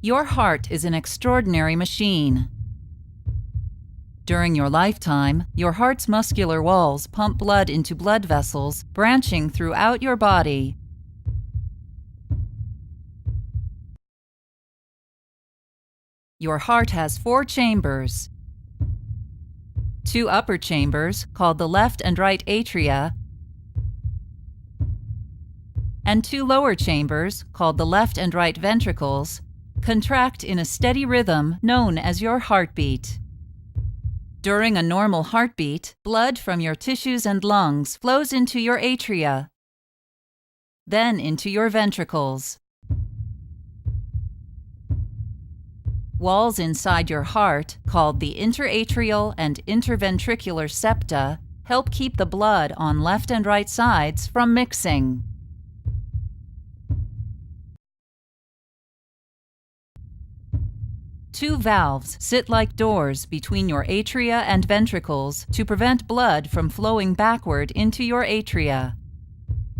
Your heart is an extraordinary machine. During your lifetime, your heart's muscular walls pump blood into blood vessels branching throughout your body. Your heart has 4 chambers. 2 upper chambers, called the left and right atria, and 2 lower chambers, called the left and right ventricles, contract in a steady rhythm known as your heartbeat. During a normal heartbeat, blood from your tissues and lungs flows into your atria, then into your ventricles. Walls inside your heart, called the interatrial and interventricular septa, help keep the blood on left and right sides from mixing. Two valves sit like doors between your atria and ventricles to prevent blood from flowing backward into your atria.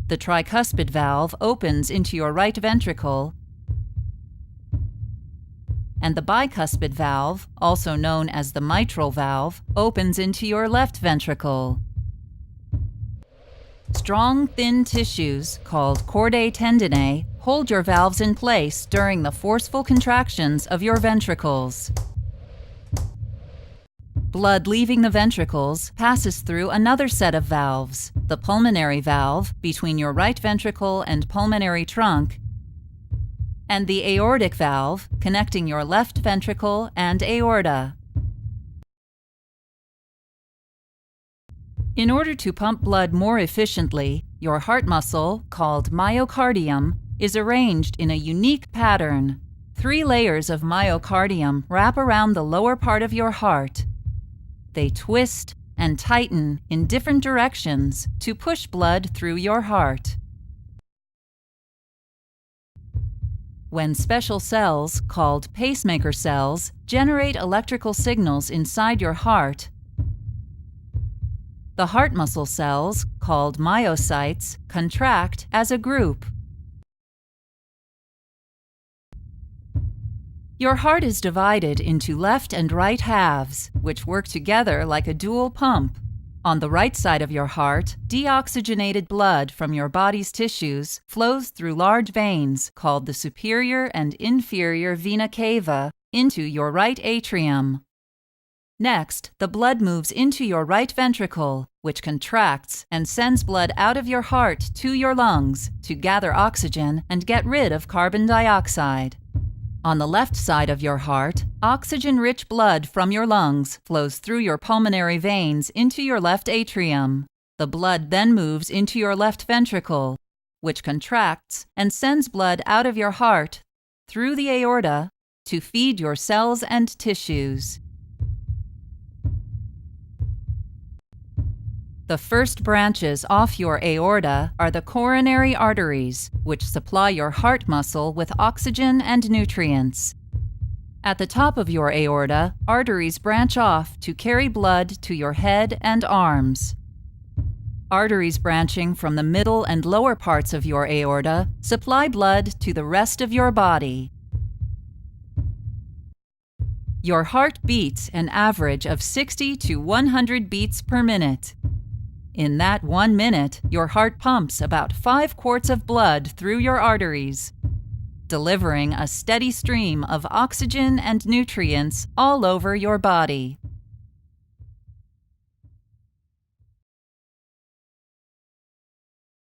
The tricuspid valve opens into your right ventricle, and the bicuspid valve, also known as the mitral valve, opens into your left ventricle. Strong, thin tissues, called chordae tendineae, hold your valves in place during the forceful contractions of your ventricles. Blood leaving the ventricles passes through another set of valves, the pulmonary valve between your right ventricle and pulmonary trunk, and the aortic valve connecting your left ventricle and aorta. In order to pump blood more efficiently, your heart muscle, called myocardium, is arranged in a unique pattern. 3 layers of myocardium wrap around the lower part of your heart. They twist and tighten in different directions to push blood through your heart. When special cells, called pacemaker cells, generate electrical signals inside your heart, the heart muscle cells, called myocytes, contract as a group. Your heart is divided into left and right halves, which work together like a dual pump. On the right side of your heart, deoxygenated blood from your body's tissues flows through large veins, called the superior and inferior vena cava, into your right atrium. Next, the blood moves into your right ventricle, which contracts and sends blood out of your heart to your lungs to gather oxygen and get rid of carbon dioxide. On the left side of your heart, oxygen-rich blood from your lungs flows through your pulmonary veins into your left atrium. The blood then moves into your left ventricle, which contracts and sends blood out of your heart through the aorta to feed your cells and tissues. The first branches off your aorta are the coronary arteries, which supply your heart muscle with oxygen and nutrients. At the top of your aorta, arteries branch off to carry blood to your head and arms. Arteries branching from the middle and lower parts of your aorta supply blood to the rest of your body. Your heart beats an average of 60 to 100 beats per minute. In that 1 minute, your heart pumps about 5 quarts of blood through your arteries, delivering a steady stream of oxygen and nutrients all over your body.